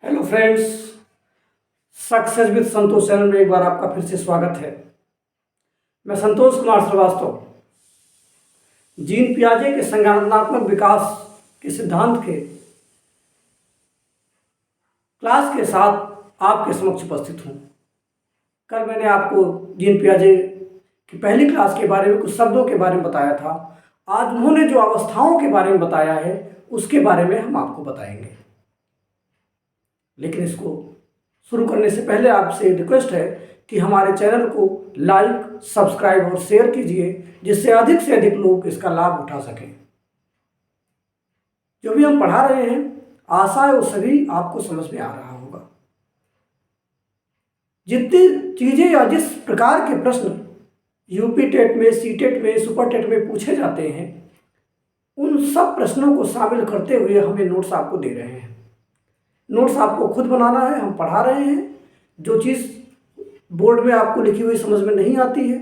Hello friends, success with Santosh channel में एक बार आपका फिर से स्वागत है। मैं संतोष कुमार श्रीवास्तव जीन पियाजे के संज्ञानात्मक विकास के सिद्धांत के क्लास के साथ आपके समक्ष उपस्थित हूँ। कल मैंने आपको जीन पियाजे की पहली क्लास के बारे में कुछ शब्दों के बारे में बताया था। आज उन्होंने जो अवस्थाओं के बारे में बताया है उसके बारे में हम आपको बताएंगे। लेकिन इसको शुरू करने से पहले आपसे रिक्वेस्ट है कि हमारे चैनल को लाइक, सब्सक्राइब और शेयर कीजिए, जिससे अधिक से अधिक लोग इसका लाभ उठा सकें। जो भी हम पढ़ा रहे हैं आशा है वो सभी आपको समझ में आ रहा होगा। जितनी चीज़ें या जिस प्रकार के प्रश्न यूपी टेट में, सी टेट में, सुपर टेट में पूछे जाते हैं, उन सब प्रश्नों को शामिल करते हुए हमें नोट्स आपको दे रहे हैं। नोट्स आपको खुद बनाना है, हम पढ़ा रहे हैं। जो चीज़ बोर्ड में आपको लिखी हुई समझ में नहीं आती है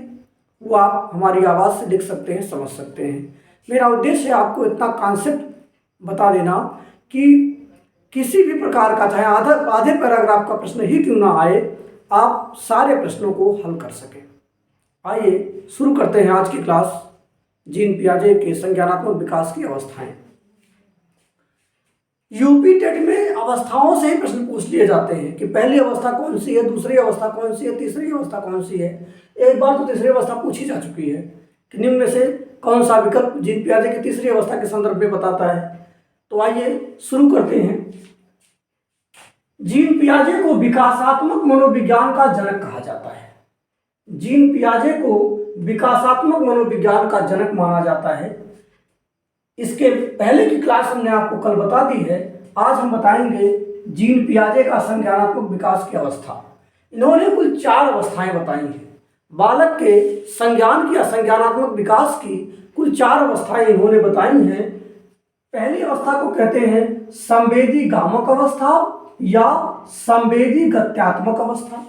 वो आप हमारी आवाज़ से लिख सकते हैं, समझ सकते हैं। मेरा उद्देश्य है आपको इतना कॉन्सेप्ट बता देना कि किसी भी प्रकार का, चाहे आधे पैराग्राफ का प्रश्न ही क्यों ना आए, आप सारे प्रश्नों को हल कर सकें। आइए शुरू करते हैं आज की क्लास, जीन पियाजे के संज्ञानात्मक विकास की अवस्थाएं। यूपी टेट में अवस्थाओं से ही प्रश्न पूछ लिए जाते हैं कि पहली अवस्था कौन सी है, दूसरी अवस्था कौन सी है, तीसरी अवस्था कौन सी है। एक बार तो तीसरी अवस्था पूछी जा चुकी है कि निम्न में से कौन सा विकल्प जीन पियाजे की तीसरी अवस्था के संदर्भ में बताता है। तो आइए शुरू करते हैं। जीन पियाजे को विकासात्मक मनोविज्ञान का जनक कहा जाता है। जीन पियाजे को विकासात्मक मनोविज्ञान का जनक माना जाता है। इसके पहले की क्लास हमने आपको कल बता दी है। आज हम बताएंगे जीन पियाजे का संज्ञानात्मक विकास की अवस्था। इन्होंने कुल 4 अवस्थाएं बताई हैं। बालक के संज्ञान की या संज्ञानात्मक विकास की कुल 4 अवस्थाएं इन्होंने बताई हैं। पहली अवस्था को कहते हैं संवेदी गामक अवस्था या संवेदी गत्यात्मक अवस्था।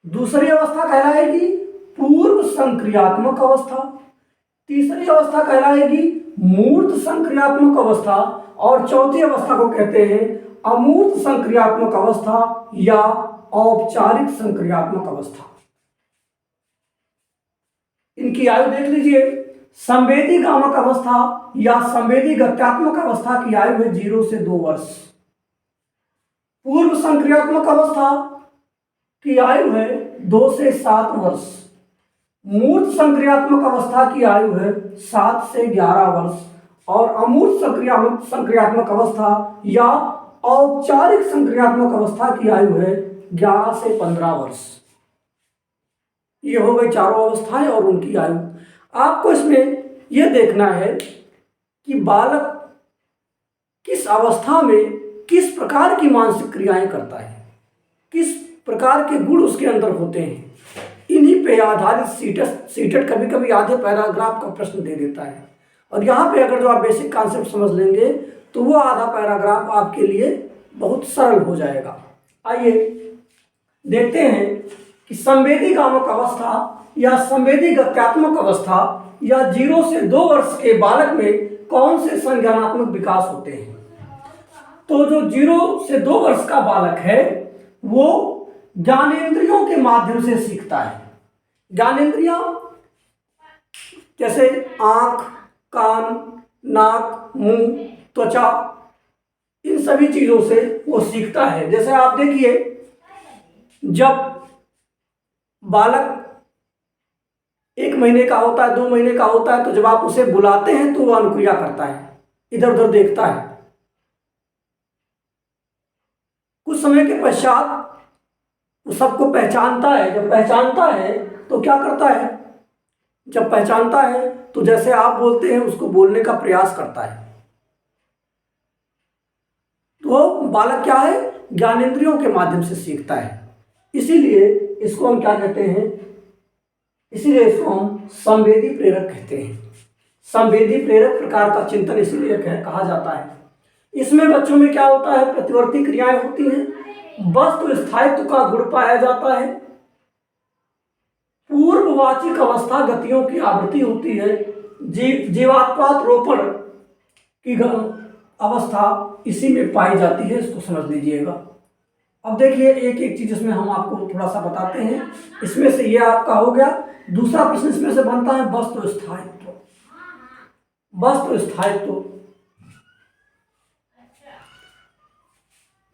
दूसरी अवस्था कहलाएगी पूर्व संक्रियात्मक अवस्था। तीसरी अवस्था कहलाएगी मूर्त संक्रियात्मक अवस्था और चौथी अवस्था को कहते हैं अमूर्त संक्रियात्मक अवस्था या औपचारिक संक्रियात्मक अवस्था। इनकी आयु देख लीजिए। संवेदी गामक अवस्था या संवेदी गत्यात्मक अवस्था की आयु है 0 से 2 वर्ष। पूर्व संक्रियात्मक अवस्था की आयु है 2 से 7 वर्ष। मूर्त संक्रियात्मक अवस्था की आयु है 7 से 11 वर्ष और अमूर्त संक्रियात्मक अवस्था या औपचारिक संक्रियात्मक अवस्था की आयु है 11 से 15 वर्ष। ये हो गई चारों अवस्थाएं और उनकी आयु। आपको इसमें यह देखना है कि बालक किस अवस्था में किस प्रकार की मानसिक क्रियाएं करता है, किस प्रकार के गुण उसके अंदर होते हैं। इन्हीं पे आधारित सीटेट कभी कभी आधे पैराग्राफ का प्रश्न दे देता है और यहाँ पे अगर जो आप बेसिक कॉन्सेप्ट समझ लेंगे तो वो आधा पैराग्राफ आपके लिए बहुत सरल हो जाएगा। आइए देखते हैं कि संवेदी गामक अवस्था या संवेदी गत्यात्मक अवस्था या 0 से 2 वर्ष के बालक में कौन से संज्ञानात्मक विकास होते हैं। तो जो 0 से 2 वर्ष का बालक है वो ज्ञानेंद्रियों के माध्यम से सीखता है। ज्ञानेंद्रियां जैसे आंख, कान, नाक, मुंह, त्वचा, इन सभी चीजों से वो सीखता है। जैसे आप देखिए, जब बालक 1 महीने का होता है, 2 महीने का होता है, तो जब आप उसे बुलाते हैं तो वह अनुक्रिया करता है, इधर उधर देखता है। कुछ समय के पश्चात वो सबको पहचानता है। जब पहचानता है तो क्या करता है, जब पहचानता है तो जैसे आप बोलते हैं उसको बोलने का प्रयास करता है। तो बालक क्या है, ज्ञानेंद्रियों के माध्यम से सीखता है। इसीलिए इसको हम क्या कहते हैं, इसीलिए इसको हम संवेदी प्रेरक कहते हैं। संवेदी प्रेरक प्रकार का चिंतन इसीलिए कहा जाता है। इसमें बच्चों में क्या होता है, प्रतिवर्ती क्रियाएं होती हैं, वस्तु स्थायित्व का गुण पाया जाता है, पूर्ववाचिक अवस्था गतियों की आवृत्ति होती है, जीवात्मक रोपण की अवस्था इसी में पाई जाती है। इसको समझ लीजिएगा। अब देखिए एक एक चीज इसमें हम आपको थोड़ा सा बताते हैं। इसमें से ये आपका हो गया। दूसरा प्रश्न इसमें से बनता है वस्तु स्थायित्व। वस्तु स्थायित्व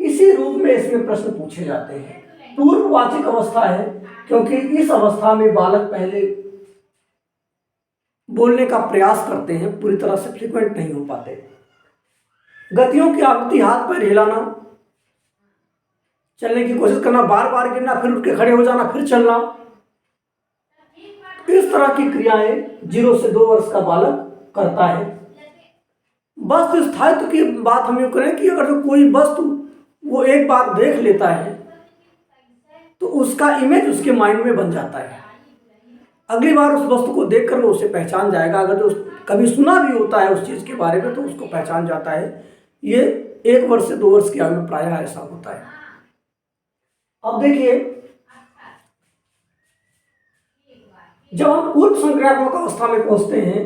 इसी रूप में इसमें प्रश्न पूछे जाते हैं। पूर्ववाचिक अवस्था है क्योंकि इस अवस्था में बालक पहले बोलने का प्रयास करते हैं, पूरी तरह से फ्रिक्वेंट नहीं हो पाते। गतियों की आवृत्ति, हाथ पैर हिलाना, चलने की कोशिश करना, बार बार गिरना, फिर उठ के खड़े हो जाना, फिर चलना, इस तरह की क्रियाएं 0 से 2 वर्ष का बालक करता है। वस्तु स्थायित्व की बात हम ये करें कि अगर जो कोई वस्तु वो एक बार देख लेता है तो उसका इमेज उसके माइंड में बन जाता है। अगली बार उस वस्तु को देखकर वो उसे पहचान जाएगा। अगर जो कभी सुना भी होता है उस चीज के बारे में तो उसको पहचान जाता है। ये 1 वर्ष से 2 वर्ष की आयु में प्रायः ऐसा होता है। अब देखिए, जब हम पूर्व संक्रियात्मक अवस्था में पहुंचते हैं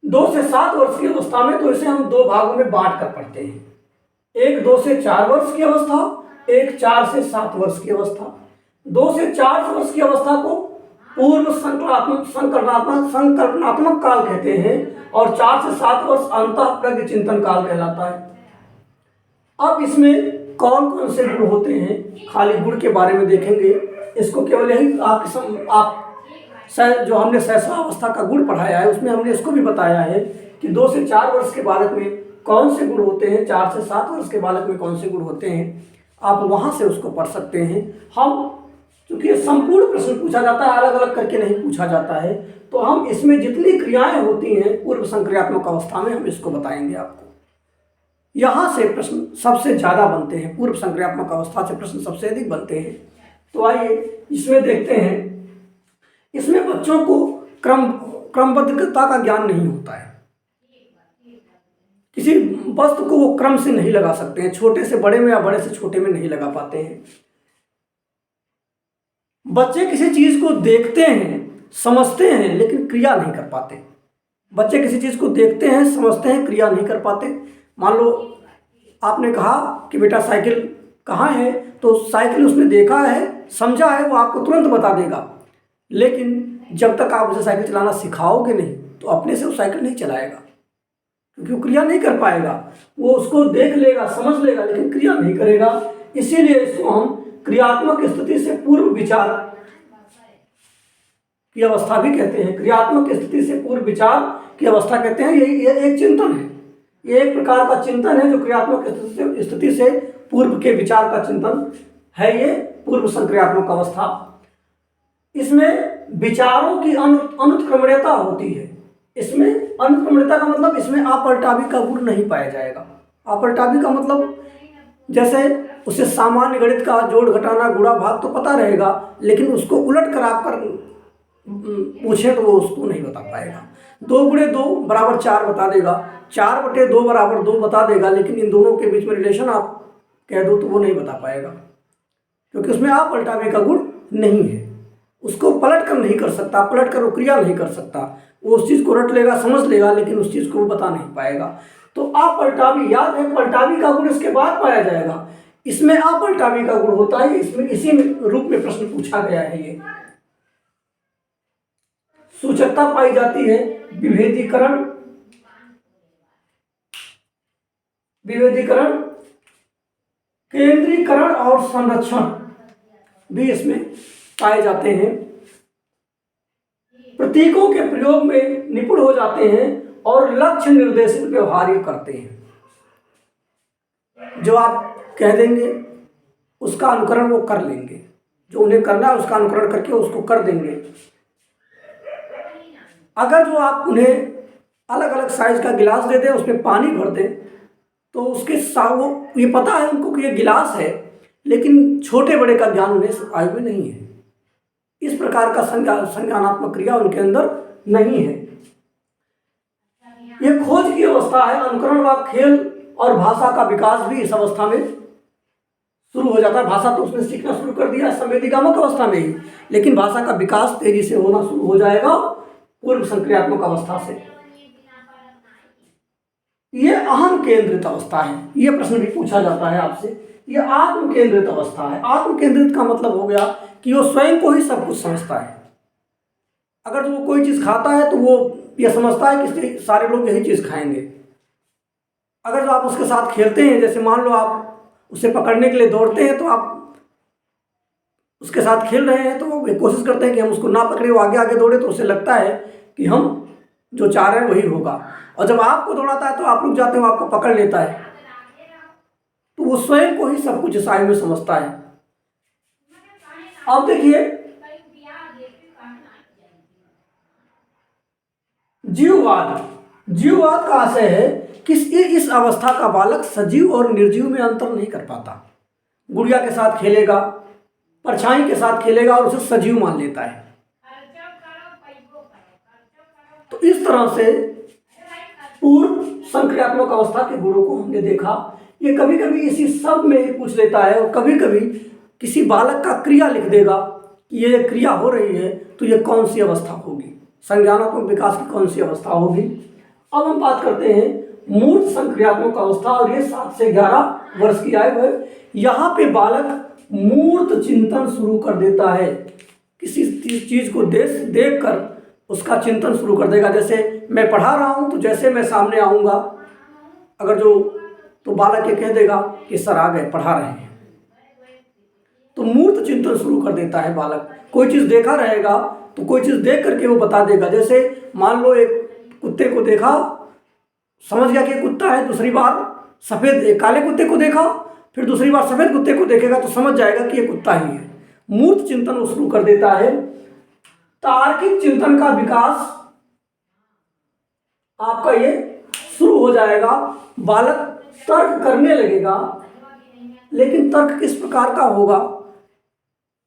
2 से 7 वर्ष की अवस्था में, तो इसे हम 2 भागों में बांट कर पढ़ते हैं। एक 2 से 4 वर्ष की अवस्था, एक 4 से 7 वर्ष की अवस्था। 2 से 4 वर्ष की अवस्था को पूर्व संकल्पनात्मक काल कहते हैं और 4 से 7 वर्ष अंतः प्रज्ञ चिंतन काल कहलाता है। अब इसमें कौन कौन से गुण होते हैं, खाली गुण के बारे में देखेंगे। इसको केवल यही आप जो हमने सहस्रावस्था का गुण पढ़ाया है उसमें हमने इसको भी बताया है कि 2 से 4 वर्ष के बालक में कौन से गुण होते हैं, 4 से 7 वर्ष के बालक में कौन से गुण होते हैं। आप वहां से उसको पढ़ सकते हैं। हम चूंकि संपूर्ण प्रश्न पूछा जाता है, अलग अलग करके नहीं पूछा जाता है, तो हम इसमें जितनी क्रियाएं होती हैं पूर्व संक्रियात्मक अवस्था में हम इसको बताएंगे आपको। यहाँ से प्रश्न सबसे ज़्यादा बनते हैं, पूर्व संक्रियात्मक अवस्था से प्रश्न सबसे अधिक बनते हैं। तो आइए इसमें देखते हैं। इसमें बच्चों को क्रमबद्धता का ज्ञान नहीं होता है। किसी वस्तु को वो क्रम से नहीं लगा सकते हैं, छोटे से बड़े में या बड़े से छोटे में नहीं लगा पाते हैं। बच्चे किसी चीज को देखते हैं, समझते हैं, लेकिन क्रिया नहीं कर पाते। बच्चे किसी चीज को देखते हैं, समझते हैं, क्रिया नहीं कर पाते। मान लो आपने कहा कि बेटा साइकिल कहाँ है, तो साइकिल उसने देखा है, समझा है, वो आपको तुरंत बता देगा। लेकिन जब तक आप उसे साइकिल चलाना सिखाओगे नहीं तो अपने से वो साइकिल नहीं चलाएगा, क्योंकि वो क्रिया नहीं कर पाएगा। वो उसको देख लेगा, समझ लेगा, लेकिन क्रिया नहीं करेगा। इसीलिए इसको हम क्रियात्मक स्थिति से पूर्व विचार की अवस्था भी कहते हैं। क्रियात्मक स्थिति से पूर्व विचार की अवस्था कहते हैं। ये एक चिंतन है, ये एक प्रकार का चिंतन है जो क्रियात्मक स्थिति से पूर्व के विचार का चिंतन है। ये पूर्व संक्रियात्मक अवस्था। इसमें विचारों की अनुत्क्रमणीयता होती है। इसमें अनुत्क्रमणीयता का मतलब इसमें अपलटावी का गुण नहीं पाया जाएगा। अपलटावी का मतलब जैसे उसे सामान्य गणित का जोड़ घटाना गुणा भाग तो पता रहेगा, लेकिन उसको उलट कर आप कर पूछे तो वो उसको नहीं बता पाएगा। 2 गुणे 2 बराबर 4 बता देगा, 4 बटे 2 बराबर 2 बता देगा, लेकिन इन दोनों के बीच में रिलेशन आप कह दो तो वो नहीं बता पाएगा, क्योंकि उसमें अपलटावे का गुण नहीं है। उसको पलट कर नहीं कर सकता, पलट कर वो क्रिया नहीं कर सकता। वो उस चीज़ को रट लेगा, समझ लेगा, लेकिन उस चीज़ को वो बता नहीं पाएगा। तो अपलटावी, याद है, पलटावी का गुण इसके बाद पाया जाएगा। इसमें अपलटावी का गुण होता है। इसमें इसी रूप में प्रश्न पूछा गया है। ये सूचकता पाई जाती है। विभेदीकरण, केंद्रीकरण और संरक्षण भी इसमें पाए जाते हैं। प्रतीकों के प्रयोग में निपुण हो जाते हैं और लक्ष्य निर्देशित व्यवहार ये करते हैं। जो आप कह देंगे उसका अनुकरण वो कर लेंगे, जो उन्हें करना है उसका अनुकरण करके उसको कर देंगे। अगर जो आप उन्हें अलग अलग साइज का गिलास दे दें, उसमें पानी भर दें, तो उसके वो ये पता है उनको कि ये गिलास है, लेकिन छोटे बड़े का ज्ञान उन्हें आयु में नहीं है। इस प्रकार का संज्ञानात्मक क्रिया उनके अंदर नहीं है। यह खोज की अवस्था है। अनुकरण व खेल और भाषा का विकास भी इस अवस्था में शुरू हो जाता है। भाषा तो उसने सीखना शुरू कर दिया संवेदीगामक अवस्था में ही, लेकिन भाषा का विकास तेजी से होना शुरू हो जाएगा पूर्व संक्रियात्मक अवस्था से। ये अहम केंद्रित अवस्था है। ये प्रश्न भी पूछा जाता है आपसे। ये आत्म केंद्रित अवस्था है। आत्म केंद्रित का मतलब हो गया कि वो स्वयं को ही सब कुछ समझता है। अगर तो वो कोई चीज़ खाता है तो वो ये समझता है कि सारे लोग यही चीज़ खाएंगे। अगर जो आप उसके साथ खेलते हैं, जैसे मान लो आप उसे पकड़ने के लिए दौड़ते हैं, तो आप उसके साथ खेल रहे हैं तो वो कोशिश करते हैं कि हम उसको ना पकड़े, वो आगे आगे दौड़े, तो उसे लगता है कि हम जो चाह रहे हैं वही होगा। और जब आपको दौड़ाता है तो आप रुक जाते हैं, वो आपको पकड़ लेता है। तो वो स्वयं को ही सब कुछ इस आयु में समझता है। अब देखिए, जीववाद का आशय है कि इस अवस्था का बालक सजीव और निर्जीव में अंतर नहीं कर पाता। गुड़िया के साथ खेलेगा, परछाई के साथ खेलेगा और उसे सजीव मान लेता है। तो इस तरह से पूर्व संक्रियात्मक अवस्था के गुणों को हमने देखा। ये कभी कभी इसी शब्द में ही पूछ लेता है, और कभी कभी किसी बालक का क्रिया लिख देगा कि ये क्रिया हो रही है तो ये कौन सी अवस्था होगी, संज्ञानात्मक विकास की कौन सी अवस्था होगी। अब हम बात करते हैं मूर्त संक्रियात्मक अवस्था, और ये 7 से 11 वर्ष की आयु है। यहाँ पे बालक मूर्त चिंतन शुरू कर देता है। किसी चीज को देख कर उसका चिंतन शुरू कर देगा। जैसे मैं पढ़ा रहा हूँ, तो जैसे मैं सामने आऊँगा, अगर तो बालक ये कह देगा कि सर आ गए, पढ़ा रहे हैं। तो मूर्त चिंतन शुरू कर देता है बालक। कोई चीज़ देखा रहेगा तो कोई चीज़ देख करके वो बता देगा। जैसे मान लो एक कुत्ते को देखा, समझ गया कि कुत्ता है, दूसरी बार सफ़ेद काले कुत्ते को देखा, फिर दूसरी बार सफ़ेद कुत्ते को देखेगा तो समझ जाएगा कि ये कुत्ता ही है। मूर्त चिंतन वो शुरू कर देता है। तार्किक चिंतन का विकास आपका ये शुरू हो जाएगा। बालक तर्क करने लगेगा, लेकिन तर्क किस प्रकार का होगा?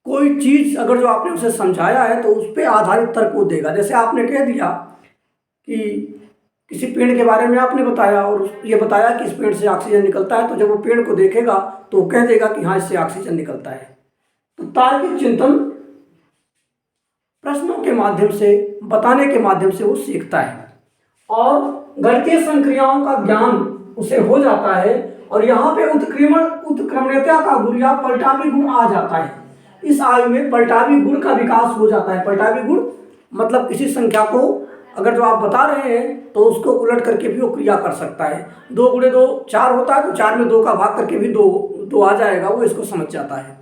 कोई चीज़ अगर जो आपने उसे समझाया है तो उस पर आधारित तर्क वो देगा। जैसे आपने कह दिया कि किसी पेड़ के बारे में आपने बताया और ये बताया कि इस पेड़ से ऑक्सीजन निकलता है, तो जब वो पेड़ को देखेगा तो वो कह देगा कि हाँ, इससे ऑक्सीजन निकलता है। तो तार्किक चिंतन प्रश्नों के माध्यम से, बताने के माध्यम से वो सीखता है, और गणितीय संक्रियाओं का ज्ञान उसे हो जाता है। और यहाँ पे उत्क्रमणीयता का गुण या पलटावी गुण आ जाता है। इस आयु में पलटावी गुण का विकास हो जाता है। पलटावी गुण मतलब किसी संख्या को अगर जो आप बता रहे हैं तो उसको उलट करके भी वो क्रिया कर सकता है। 2 गुणे 2 4 होता है, तो 4 में 2 का भाग करके भी 2 आ जाएगा, वो इसको समझ जाता है।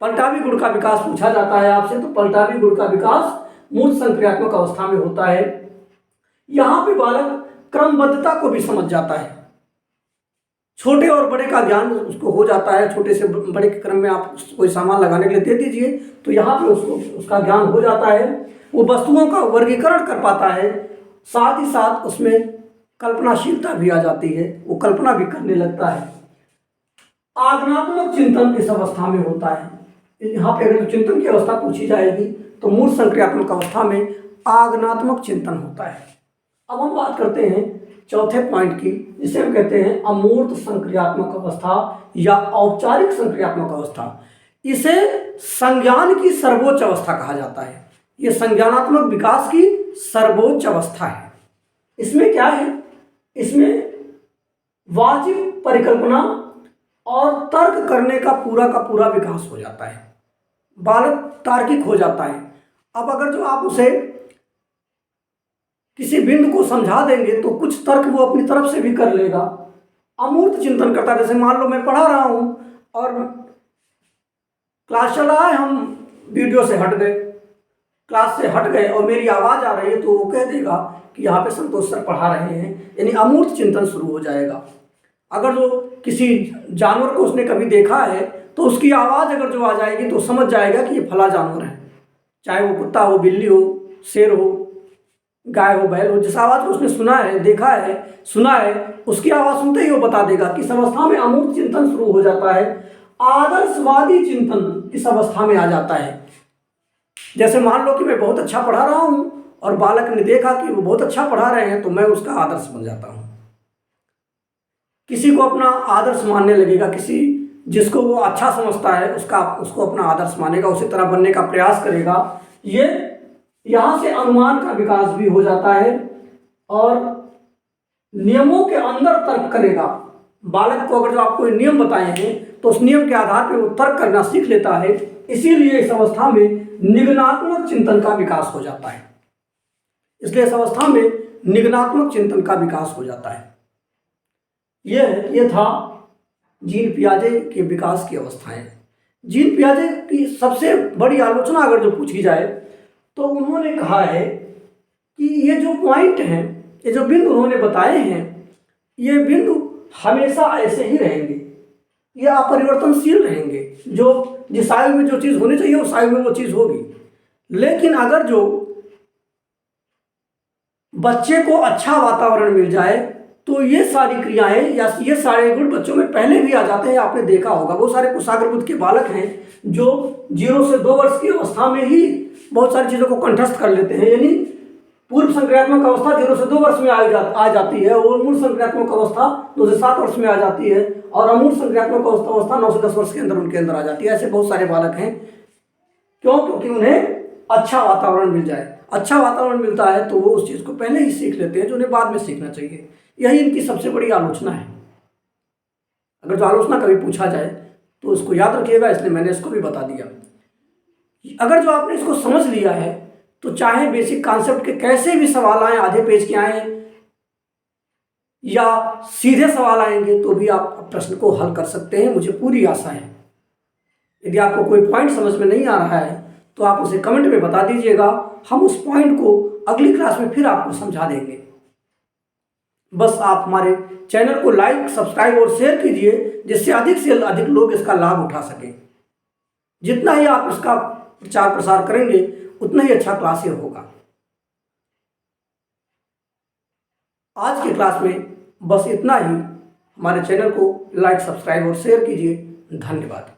पलटावी गुण का विकास पूछा जाता है आपसे, तो पलटावी गुण का विकास मूर्त संक्रियात्मक अवस्था में होता है। यहाँ पे बालक क्रमबद्धता को भी समझ जाता है। छोटे और बड़े का ज्ञान उसको हो जाता है। छोटे से बड़े के क्रम में आप कोई सामान लगाने के लिए दे दीजिए तो यहाँ पे उसका ज्ञान हो जाता है। वो वस्तुओं का वर्गीकरण कर पाता है, साथ ही साथ उसमें कल्पनाशीलता भी आ जाती है, वो कल्पना भी करने लगता है। आगमनात्मक चिंतन इस अवस्था में होता है। यहाँ पे अगर चिंतन की अवस्था पूछी जाएगी तो मूर्त संक्रियात्मक अवस्था में आगमनात्मक चिंतन होता है। अब हम बात करते हैं चौथे पॉइंट की, जिसे हम कहते हैं अमूर्त संक्रियात्मक अवस्था या औपचारिक संक्रियात्मक अवस्था। इसे संज्ञान की सर्वोच्च अवस्था कहा जाता है। ये संज्ञानात्मक विकास की सर्वोच्च अवस्था है। इसमें क्या है? इसमें वाजिब परिकल्पना और तर्क करने का पूरा विकास हो जाता है। बालक तार्किक हो जाता है। अब अगर जो आप उसे किसी बिंदु को समझा देंगे तो कुछ तर्क वो अपनी तरफ से भी कर लेगा। अमूर्त चिंतन करता है। जैसे मान लो मैं पढ़ा रहा हूँ और क्लास चल रहा है, हम वीडियो से हट गए, क्लास से हट गए और मेरी आवाज़ आ रही है, तो वो कह देगा कि यहाँ पे संतोष सर पढ़ा रहे हैं, यानी अमूर्त चिंतन शुरू हो जाएगा। अगर जो किसी जानवर को उसने कभी देखा है तो उसकी आवाज़ अगर जो आ जाएगी तो समझ जाएगा कि ये फला जानवर है, चाहे वो कुत्ता हो, बिल्ली हो, शेर हो, गाय हो, बैल हो। जिस आवाज़ को उसने सुना है, देखा है, सुना है, उसकी आवाज़ सुनते ही वो बता देगा। किस अवस्था में अमूर्त चिंतन शुरू हो जाता है? आदर्शवादी चिंतन इस अवस्था में आ जाता है। जैसे मान लो कि मैं बहुत अच्छा पढ़ा रहा हूँ और बालक ने देखा कि वो बहुत अच्छा पढ़ा रहे हैं, तो मैं उसका आदर्श बन जाता हूँ। किसी को अपना आदर्श मानने लगेगा, किसी जिसको वो अच्छा समझता है उसको अपना आदर्श मानेगा, उसी तरह बनने का प्रयास करेगा। ये यहाँ से अनुमान का विकास भी हो जाता है और नियमों के अंदर तर्क करेगा। बालक को अगर जो आप कोई नियम बताए हैं तो उस नियम के आधार पर वो तर्क करना सीख लेता है। इसीलिए इस अवस्था में निगनात्मक चिंतन का विकास हो जाता है। इसलिए इस अवस्था में निगनात्मक चिंतन का विकास हो जाता है। ये था जीन पियाजे के विकास की अवस्थाएं। जीन पियाजे की सबसे बड़ी आलोचना अगर जो पूछी जाए तो उन्होंने कहा है कि ये जो पॉइंट हैं, ये जो बिंदु उन्होंने बताए हैं, ये बिंदु हमेशा ऐसे ही रहेंगे, ये अपरिवर्तनशील रहेंगे। जो जिस आयु में जो चीज़ होनी चाहिए उस आयु में वो चीज़ होगी। लेकिन अगर जो बच्चे को अच्छा वातावरण मिल जाए तो ये सारी क्रियाएं या ये सारे गुण बच्चों में पहले भी आ जाते हैं। आपने देखा होगा बहुत सारे कुशाग्र बुद्ध के बालक हैं जो 0 से 2 वर्ष की अवस्था में ही बहुत सारी चीज़ों को कंठस्थ कर लेते हैं। यानी पूर्व संक्रियात्मक अवस्था 0 से 2 वर्ष में आ जाती है और मूल संक्रियात्मक अवस्था 2 से 7 वर्ष में आ जाती है और अमूल संक्रियात्मक अवस्था 9 से 10 वर्ष के अंदर उनके अंदर आ जाती है। ऐसे बहुत सारे बालक हैं। क्यों? क्योंकि उन्हें अच्छा वातावरण मिल जाए। अच्छा वातावरण मिलता है तो वो उस चीज़ को पहले ही सीख लेते हैं जो उन्हें बाद में सीखना चाहिए। यही इनकी सबसे बड़ी आलोचना है। अगर जो आलोचना कभी पूछा जाए तो उसको याद रखिएगा, इसलिए मैंने इसको भी बता दिया। अगर जो आपने इसको समझ लिया है तो चाहे बेसिक कॉन्सेप्ट के कैसे भी सवाल आए, आधे पेज के आए या सीधे सवाल आएंगे, तो भी आप प्रश्न को हल कर सकते हैं, मुझे पूरी आशा है। यदि आपको कोई पॉइंट समझ में नहीं आ रहा है तो आप उसे कमेंट में बता दीजिएगा, हम उस पॉइंट को अगली क्लास में फिर आपको समझा देंगे। बस आप हमारे चैनल को लाइक, सब्सक्राइब और शेयर कीजिए, जिससे अधिक से अधिक लोग इसका लाभ उठा सकें। जितना ही आप इसका प्रचार प्रसार करेंगे उतना ही अच्छा क्लास ये होगा। आज की क्लास में बस इतना ही। हमारे चैनल को लाइक, सब्सक्राइब और शेयर कीजिए। धन्यवाद।